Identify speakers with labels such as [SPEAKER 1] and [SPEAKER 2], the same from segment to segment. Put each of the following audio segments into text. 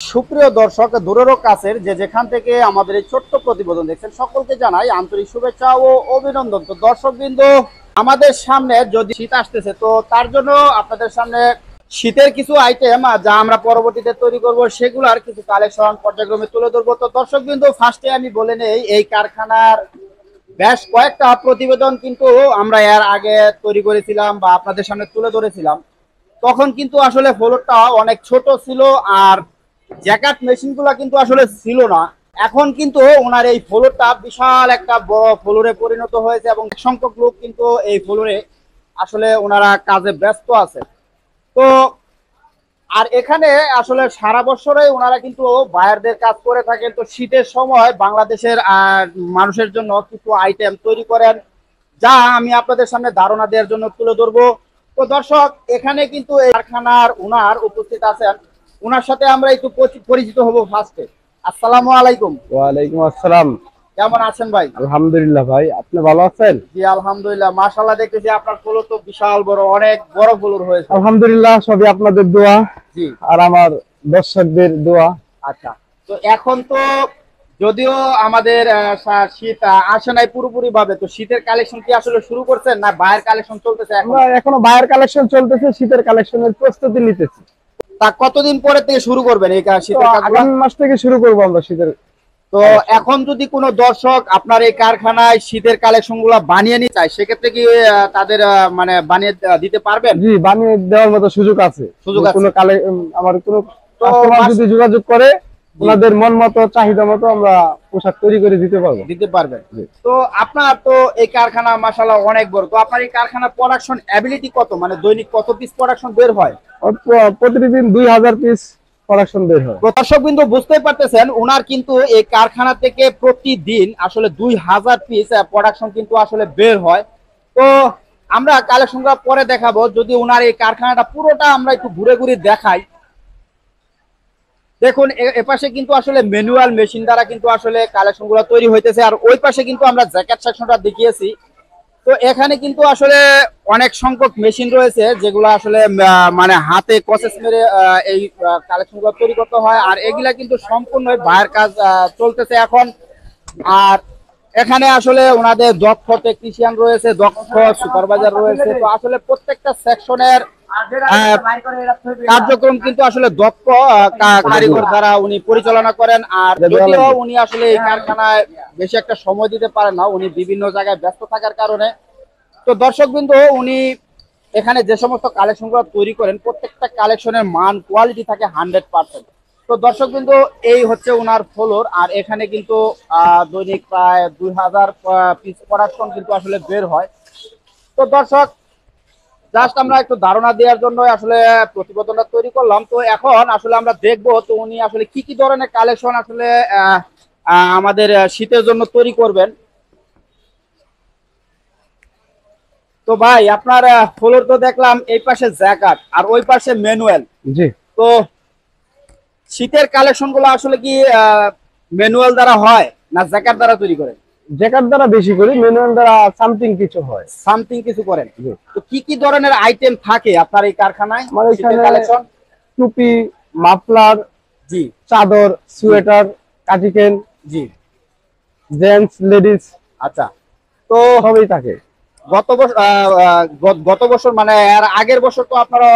[SPEAKER 1] সুপ্রিয় দর্শক, দূরের ও কাছের যে যেখান থেকে আমাদের এই ছোট্ট প্রতিবেদন দেখছেন, সকলকে জানাই আন্তরিক শুভেচ্ছা ও অভিনন্দন। তো দর্শকবৃন্দ, আমাদের সামনে যদি শীত আসতেছে, তো তার জন্য আপনাদের সামনে শীতের কিছু আইটেম যা আমরা পরবর্তীতে তৈরি করব, সেগুলোর কিছু কালেকশন পর্যায়ক্রমে তুলে ধরবো। তো দর্শকবৃন্দ, ফার্স্টে আমি বলে নেই, এই কারখানার বেশ কয়েকটা প্রতিবেদন কিন্তু আমরা এর আগে তৈরি করেছিলাম বা আপনাদের সামনে তুলে ধরেছিলাম। তখন কিন্তু আসলে ফ্লোরটা অনেক ছোট ছিল, আর জ্যাকেট মেশিন গুলা কিন্তু আসলে ছিল না। এখন কিন্তু ওনার এই ফ্লোরটা বিশাল একটা বড় ফ্লোরে পরিণত হয়েছে এবং সংখ্যক লোক কিন্তু এই ফ্লোরে আসলে ওনারা কাজে ব্যস্ত আছে। তো আর এখানে আসলে সারা বছরই ওনারা কিন্তু বায়ারদের কাজ করে থাকেন। তো শীতের সময় বাংলাদেশের মানুষের জন্য কিছু আইটেম তৈরি করেন, যা আমি আপনাদের সামনে ধারণা দেওয়ার জন্য তুলে ধরবো। তো দর্শক, এখানে কিন্তু এই কারখানার ওনার উপস্থিত আছেন, ওনার সাথে আমরা একটু পরিচিত হব ফার্স্টে। আসসালামু আলাইকুম।
[SPEAKER 2] ওয়ালাইকুম আসসালাম।
[SPEAKER 1] কেমন আছেন ভাই?
[SPEAKER 2] আলহামদুলিল্লাহ ভাই, আপনি ভালো আছেন?
[SPEAKER 1] জি আলহামদুলিল্লাহ, মাশাআল্লাহ। দেখতেছি আপনার ফ্লোর তো বিশাল বড়, অনেক বড় ফ্লোর হয়েছে।
[SPEAKER 2] আলহামদুলিল্লাহ, সবই আপনাদের দোয়া
[SPEAKER 1] জি,
[SPEAKER 2] আর আমার দর্শকদের দোয়া।
[SPEAKER 1] আচ্ছা। তো এখন তো যদিও আমাদের শীত আসে নাই পুরোপুরি ভাবে, তো শীতের কালেকশন কি আসলে শুরু করছেন না বাইরের কালেকশন চলতেছে?
[SPEAKER 2] আমরা এখনো বাইরের কালেকশন চলতেছে, শীতের কালেকশনের প্রস্তুতি নিতেছি।
[SPEAKER 1] তা কতদিন পরে থেকে শুরু করবেন এই শীতের কাজগুলো?
[SPEAKER 2] আগামী মাস থেকে শুরু করবো আমরা শীতের।
[SPEAKER 1] তো এখন যদি কোনো দর্শক আপনার এই কারখানায় শীতের কালেকশন গুলো বানিয়ে নিতে চায়, সেক্ষেত্রে কি তাদের মানে বানিয়ে দিতে পারবেন?
[SPEAKER 2] জি, বানিয়ে দেওয়ার মতো সুযোগ আছে। কোনো আমার কোনো কাস্টমার যদি যোগাযোগ করে, ওনাদের মন মতো চাহিদা মতো আমরা পোশাক তৈরি করে দিতে পারবেন।
[SPEAKER 1] তো আপনার তো এই কারখানা মাশাআল্লাহ অনেক বড়, তো আপনার এই কারখানার প্রোডাকশন এবিলিটি কত, মানে দৈনিক কত পিস প্রোডাকশন বের হয়?
[SPEAKER 2] প্রতিদিন 2000 পিস প্রোডাকশন বের হয়।
[SPEAKER 1] দর্শক বিন্দু, বুঝতে পারতেছেন ওনার কিন্তু এই কারখানা থেকে প্রতিদিন আসলে 2000 পিস প্রোডাকশন কিন্তু আসলে বের হয়। তো আমরা কালেকশনটা পরে দেখাবো। যদি ওনার এই কারখানাটা পুরোটা আমরা একটু ঘুরে ঘুরে দেখাই, দেখুন এপাশে কিন্তু আসলে ম্যানুয়াল মেশিন দ্বারা কিন্তু আসলে কালেকশন গুলো তৈরি হইতেছে, আর ওই পাশে কিন্তু আমরা জ্যাকেট সেকশনটা দেখিয়েছি। তো এখানে কিন্তু আসলে অনেক সংখ্যক মেশিন রয়েছে, যেগুলো আসলে মানে হাতে প্রসেস মেরে এই কালেকশন গুলো তৈরি করতে হয়, আর এগুলা কিন্তু সম্পূর্ণ বাইরের কাজ চলতেছে এখন। আর এখানে আসলে ওনাদের দক্ষ টেকনিশিয়ান রয়েছে, দক্ষ সুপারভাইজার রয়েছে। তো আসলে প্রত্যেকটা সেকশনের কার্যক্রম কিন্তু আসলে দক্ষ কারিগর দ্বারা উনি পরিচালনা করেন। আর যদিও উনি আসলে এই কারখানায় বেশি একটা সময় দিতে পারেন না, উনি বিভিন্ন জায়গায় ব্যস্ত থাকার কারণে। তো দর্শক বিন্দু, উনি এখানে যে সমস্ত কালেকশন গুলো তৈরি করেন, প্রত্যেকটা কালেকশনের মান কোয়ালিটি থাকে 100%। তো দর্শক বিন্দু, এই হচ্ছে ওনার ফ্লোর, আর এখানে কিন্তু দৈনিক প্রায় 2000 পিস প্রোডাকশন কিন্তু আসলে বের হয়। তো দর্শক, জাস্ট আমরা একটু ধারণা দেওয়ার জন্য আসলে প্রতিবেদনটা তৈরি করলাম। তো এখন আসলে আমরা দেখবো তো উনি আসলে কি কি ধরনের কালেকশন আসলে আমাদের শীতের জন্য তৈরি করবেন। তো ভাই, আপনার ফ্লোর তো দেখলাম এই পাশে জ্যাকেট আর ওই পাশে ম্যানুয়াল।
[SPEAKER 2] জি।
[SPEAKER 1] তো শীতের কালেকশন গুলো আসলে কি ম্যানুয়াল দ্বারা হয় না জ্যাকেট দ্বারা তৈরি করেন?
[SPEAKER 2] জ্যাকেট দ্বারা বেশি করি, ম্যানুয়াল দ্বারা সামথিং কিছু হয়।
[SPEAKER 1] সামথিং কিছু করেন। তো কি কি ধরনের আইটেম থাকে আপনার এই কারখানায়?
[SPEAKER 2] আমার এখানে
[SPEAKER 1] কালেকশন
[SPEAKER 2] টুপি, মাফলার,
[SPEAKER 1] জি,
[SPEAKER 2] চাদর, সোয়েটার, কাটিকেন,
[SPEAKER 1] জি,
[SPEAKER 2] জেন্টস, লেডিস,
[SPEAKER 1] আচ্ছা। তো
[SPEAKER 2] সবই থাকে।
[SPEAKER 1] গত বছর মানে এর আগের বছর তো আপনারা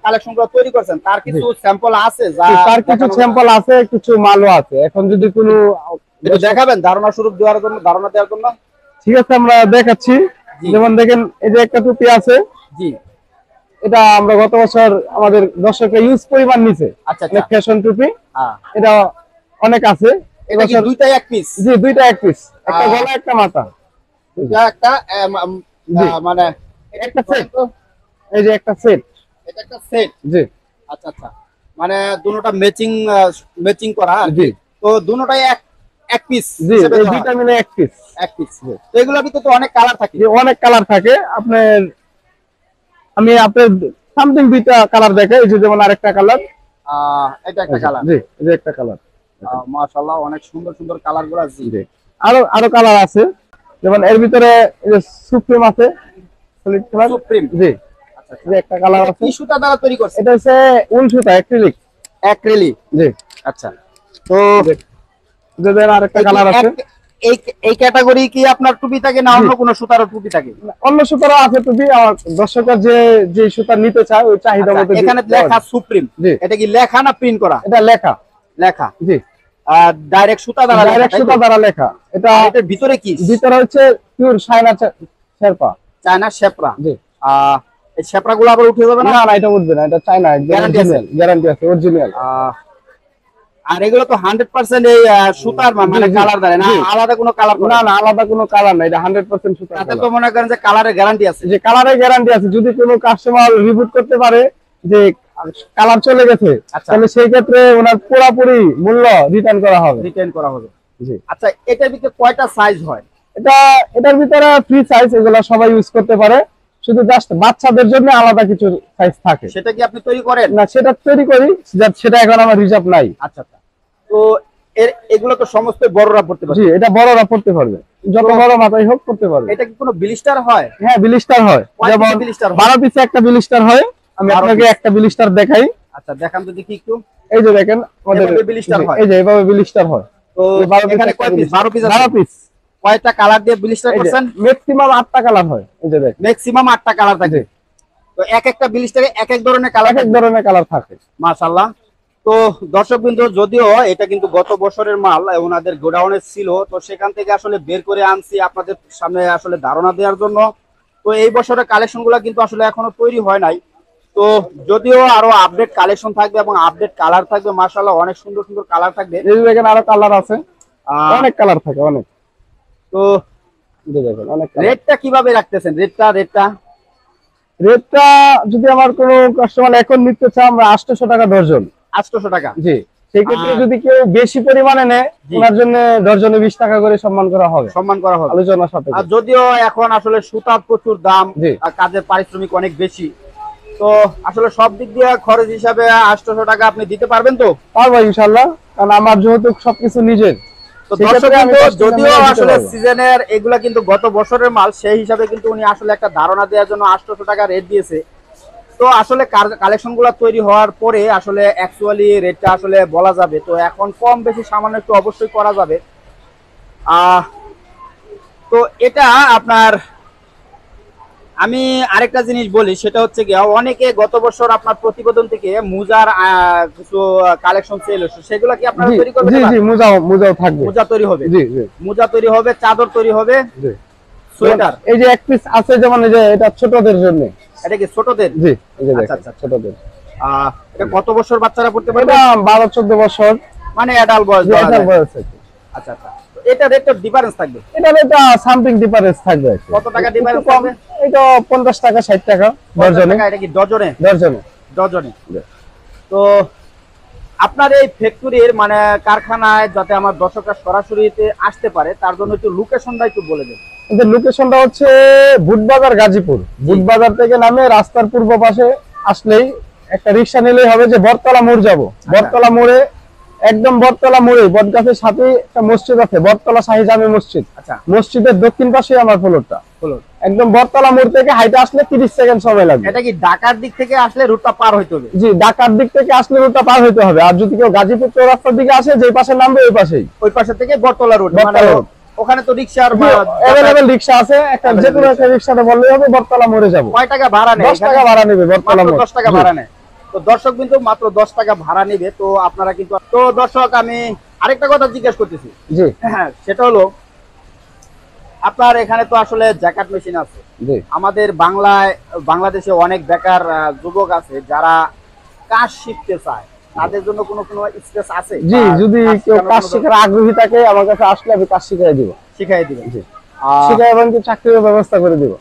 [SPEAKER 1] কালেকশন গুলো তৈরি করছেন, তার কিছু স্যাম্পল আছে?
[SPEAKER 2] তার কিছু স্যাম্পল আছে, কিছু মালও আছে। এখন যদি কোনো
[SPEAKER 1] দেখাবেন ধারণা দেওয়ার জন্য?
[SPEAKER 2] ঠিক আছে, আমরা দেখাচ্ছি। যেমন দেখেন, এই যে একটা টুপি আছে।
[SPEAKER 1] জি,
[SPEAKER 2] এটা আমরা গত বছর আমাদের দর্শকের ইউজ পরিমাণ নিচে।
[SPEAKER 1] আচ্ছা,
[SPEAKER 2] ফ্যাশন টুপি, এটা অনেক আছে।
[SPEAKER 1] এটা কি দুইটাই এক পিস?
[SPEAKER 2] জি, দুইটা এক পিস, একটা গলা একটা মাথা।
[SPEAKER 1] একটা মানে
[SPEAKER 2] একটা সেট, এই যে একটা সেট,
[SPEAKER 1] এটা একটা সেট।
[SPEAKER 2] জি,
[SPEAKER 1] আচ্ছা আচ্ছা, মানে দুটোটা ম্যাচিং করা।
[SPEAKER 2] জি।
[SPEAKER 1] তো দুটোটাই এক পিস?
[SPEAKER 2] জি, এই দুইটা মিলে এক পিস।
[SPEAKER 1] তো এগুলোর ভিতরে তো অনেক কালার থাকে?
[SPEAKER 2] অনেক কালার থাকে। আমি আপনার সামথিং দুইটা কালার দেখাই। এই যে যেমন আরেকটা কালার,
[SPEAKER 1] এটা একটা কালার।
[SPEAKER 2] জি, এই যে একটা কালার।
[SPEAKER 1] মাশাআল্লাহ, অনেক সুন্দর সুন্দর কালারগুলো। জি,
[SPEAKER 2] আরো কালার আছে। যেমন এর ভিতরে এই যে সুপ্রিম আছে, সলিড কালার সুপ্রিম। জি, আচ্ছা, এই একটা কালার আছে।
[SPEAKER 1] কি সুতা দ্বারা তৈরি করছে?
[SPEAKER 2] এটা হচ্ছে উল সুতা, অ্যাক্রিলিক।
[SPEAKER 1] জি, আচ্ছা, তো
[SPEAKER 2] যেদের আরেকটা কালার আছে।
[SPEAKER 1] এই এই ক্যাটাগরি কি আপনার টুপি থাকে না অন্য কোনো সুতার টুপি থাকে?
[SPEAKER 2] অন্য সুতারও আছে টুপি, আমার দর্শকের যে সুতা নিতে চায় ওই চাহিদা মতো।
[SPEAKER 1] এখানে লেখা সুপ্রিম, এটা কি লেখা না প্রিন্ট করা?
[SPEAKER 2] এটা লেখা।
[SPEAKER 1] লেখা,
[SPEAKER 2] জি।
[SPEAKER 1] আর ডাইরেক্ট সুতা দ্বারা লেখা?
[SPEAKER 2] ডাইরেক্ট সুতা দ্বারা লেখা। এটা
[SPEAKER 1] এটার ভিতরে কি?
[SPEAKER 2] ভিতরে হচ্ছে পিওর চায়না শেরপা,
[SPEAKER 1] চায়না শেপরা।
[SPEAKER 2] জি।
[SPEAKER 1] এই শেপরা গুলো আবার উঠে যাবে না?
[SPEAKER 2] না না, এটা উঠবে না, এটা চায়না, একদম অরিজিনাল, গ্যারান্টি আছে, অরিজিনাল।
[SPEAKER 1] আর এগুলো তো 100% এই সুতার মানে কালার দ্বারা না, আলাদা কোনো কালার?
[SPEAKER 2] না না, আলাদা কোনো কালার না, এটা 100% সুতা।
[SPEAKER 1] তাতে তো মনে করেন যে কালারের গ্যারান্টি আছে?
[SPEAKER 2] যে কালারের গ্যারান্টি আছে, যদি কোনো কাস্টমার রিপোর্ট করতে পারে যে কালার চলে গেছে, তাহলে সেই ক্ষেত্রে ওনার পুরোপুরি মূল্য রিটার্ন করা হবে।
[SPEAKER 1] রিটার্ন করা হবে,
[SPEAKER 2] জি।
[SPEAKER 1] আচ্ছা, এটার ভিতরে কয়টা সাইজ হয়?
[SPEAKER 2] এটার ভিতরে ফ্রি সাইজ, এগুলো সবাই ইউজ করতে পারে, শুধু জাস্ট বাচ্চাদের জন্য আলাদা কিছু সাইজ থাকে।
[SPEAKER 1] সেটা কি আপনি তৈরি করেন?
[SPEAKER 2] না, সেটা তৈরি করি, সেটা এখন আমার রিজার্ভ নাই।
[SPEAKER 1] আচ্ছা, তো এগুলো তো সমস্ত বড়রা পড়তে পারবে?
[SPEAKER 2] জি, এটা বড়রা পড়তে পারবে, যত বড় মাথায় হোক পড়তে পারবে।
[SPEAKER 1] এটা কি কোনো ব্লিস্টার হয়?
[SPEAKER 2] হ্যাঁ, ব্লিস্টার হয়, যেমন 12 পিসে একটা ব্লিস্টার হয়। আমি আপনাকে একটা ব্লিস্টার দেখাই।
[SPEAKER 1] আচ্ছা, দেখান তো দেখি একটু।
[SPEAKER 2] এই যে দেখেন,
[SPEAKER 1] আমাদের ব্লিস্টার হয়,
[SPEAKER 2] এই যে এভাবে ব্লিস্টার হয়।
[SPEAKER 1] তো এখানে কয় পিস? 12 পিস আছে।
[SPEAKER 2] 12 পিস।
[SPEAKER 1] কয়টা কালার দিয়ে ব্লিস্টার করছেন?
[SPEAKER 2] ম্যাক্সিমাম 8টা কালার হয়। এই যে দেখেন,
[SPEAKER 1] ম্যাক্সিমাম 8টা কালার থাকে। তো এক একটা ব্লিস্টারে এক এক ধরনের কালার,
[SPEAKER 2] এক ধরনের কালার থাকে।
[SPEAKER 1] মাশাআল্লাহ। তো দর্শকবৃন্দ, যদিও এটা কিন্তু গত বছরের মাল ওনাদের গোডাউনে ছিল, তো সেখান থেকে আসলে বের করে আনছি আপনাদের সামনে আসলে ধারণা দেওয়ার জন্য। তো এই বছরের কালেকশনগুলো কিন্তু আসলে এখনো তৈরি হয় নাই। তো যদিও আরো আপডেট কালেকশন থাকবে এবং আপডেট কালার থাকবে, মাশাআল্লাহ অনেক সুন্দর সুন্দর কালার থাকবে।
[SPEAKER 2] এই যে দেখেন, আরো কালার আছে, অনেক কালার থাকে, অনেক।
[SPEAKER 1] তো
[SPEAKER 2] দেখেন অনেক।
[SPEAKER 1] রেটটা কিভাবে রাখতেছেন?
[SPEAKER 2] রেটটা যদি আমার কোনো কাস্টমার এখন নিতে চায়, আমরা 800 টাকা ডজন।
[SPEAKER 1] 800 টাকা,
[SPEAKER 2] জি। সেই ক্ষেত্রে যদি কেউ বেশি পরিমাণে নেয়, ওনার জন্য ডজনে 20 টাকা করে সম্মান করা হবে, আলোচনার সাথে।
[SPEAKER 1] আর যদিও এখন আসলে সুতার প্রচুর দাম, কাজের পারিশ্রমিক অনেক বেশি, তো আসলে সব দিক দিয়ে খরচ হিসাবে 800 টাকা আপনি দিতে পারবেন? তো
[SPEAKER 2] পারবো ইনশাআল্লাহ, কারণ আমার যেহেতু সবকিছু নিজের।
[SPEAKER 1] তো যদিও আসলে সিজনের এগুলা কিন্তু গত বছরের মাল, সেই হিসাবে কিন্তু উনি আসলে একটা ধারণা দেওয়ার জন্য 800 টাকা রেট দিয়েছে। তো আসলে কালেকশন গুলা তৈরি হওয়ার পরে আসলে অ্যাকচুয়ালি রেটটা আসলে বলা যাবে। তো এখন কম বেশি সামান্য একটু অবশ্যই করা যাবে। তো এটা আপনার, আমি আরেকটা জিনিস বলি, সেটা হচ্ছে কি, অনেকে গত বছর আপনার প্রতিবেদন থেকে মুজার কিছু কালেকশন সেল হচ্ছে, সেগুলো কি আপনারা তৈরি করবেন?
[SPEAKER 2] জি জি, মুজাও থাকবে,
[SPEAKER 1] মুজা তৈরি হবে।
[SPEAKER 2] জি জি,
[SPEAKER 1] মুজা তৈরি হবে, চাদর তৈরি হবে, জি, সোয়েটার। এই যে এক পিস আছে, যেমন এই যে এটা ছোটদের জন্য। এটা কি ছোটদের? জি, এই যে দেখেন, আচ্ছা, ছোটদের। এটা কত বছর বাচ্চারা পড়তে পারবে? এটা 12-14 বছর, মানে অ্যাডাল্ট বয়স। আচ্ছা আচ্ছা, এটা রেটটা ডিফারেন্স থাকবে? এটা সামথিং ডিফারেন্স থাকবে। কত টাকা ডিফারেন্স থাকবে? এটা 50 টাকা 60 টাকা ডজনে। এটা কি ডজনে? ডজনে। তো আপনার এই ফ্যাক্টরির মানে কারখানায় যাতে আমার দর্শকরা সরাসরিতে আসতে পারে, তার জন্য একটু লোকেশনটা একটু বলে দেন। আমাদের লোকেশনটা হচ্ছে বুটবাজার, গাজীপুর। বুটবাজার থেকে নামে রাস্তার পূর্ব পাশে আসলেই একটা রিকশা নিলেই হবে, যে বটতলা মোড় যাব। বটতলা মোড়ে, একদম বটতলা মোড়ে বটগাছের সাথে একটা মসজিদ আছে, বটতলা শাহী জামে মসজিদ। আচ্ছা, মসজিদের দক্ষিণ পাশে আমার ফ্লোরটা। একদম বটতলা মোড় থেকে হাইটে আসলে 30 সেকেন্ড সময় লাগবে। এটা কি ঢাকার দিক থেকে আসলে রুটটা পার হইতে হবে? জি, ঢাকার দিক থেকে আসলে রুটটা পার হইতে হবে। আর যদি কেউ গাজীপুর চৌরাস্তার দিকে আসে, যে পাশে নামবে ওই পাশেই, ওই পাশে থেকে বটতলা রুট। মানে ওখানে তো রিকশার अवेलेबल রিকশা আছে, একটা যে কোনো একটা রিকশাতে বললেই হবে বটতলা মোড়ে যাব। কয় টাকা ভাড়া নেয়? 10 টাকা ভাড়া নেবে বটতলা মোড়। 10 টাকা ভাড়া নেয়। তো দর্শক বিন্দু, মাত্র 10 টাকা ভাড়া নেবে। তো আপনারা কিন্তু, তো দর্শক আমি আরেকটা কথা জিজ্ঞেস করতেছি। জি, হ্যাঁ, সেটা হলো আপনার এখানে তো আসলে জ্যাকেট মেশিন আছে। জি, আমাদের বাংলাদেশে অনেক বেকার যুবক আছে যারা কাজ শিখতে চায়, তাদের জন্য কোনো স্পেস আছে? জি, যদি কেউ কাজ শেখার আগ্রহী থাকে, আমার কাছে আসলে আমি কাজ শিখিয়ে দিব। জি, চাকরির ব্যবস্থা করে দিব।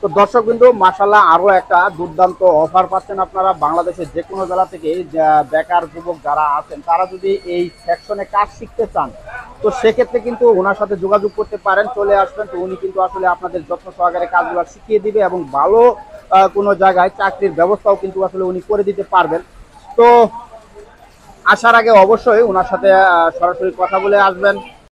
[SPEAKER 1] তো দর্শক বিন্দু, মাশাআল্লাহ আরো একটা দুর্দান্ত অফার পাচ্ছেন আপনারা। বাংলাদেশের যে কোনো জেলা থেকে বেকার যুবক যারা আছেন, তারা যদি এই সেকশনে কাজ শিখতে চান, তো সেক্ষেত্রে কিন্তু ওনার সাথে যোগাযোগ করতে পারেন, চলে আসবেন। তো উনি কিন্তু আসলে আপনাদের যত্ন সহকারে কাজগুলো শিখিয়ে দিবে এবং ভালো কোনো জায়গায় চাকরির ব্যবস্থাও কিন্তু আসলে উনি করে দিতে পারবেন। তো আসার আগে অবশ্যই ওনার সাথে সরাসরি কথা বলে আসবেন।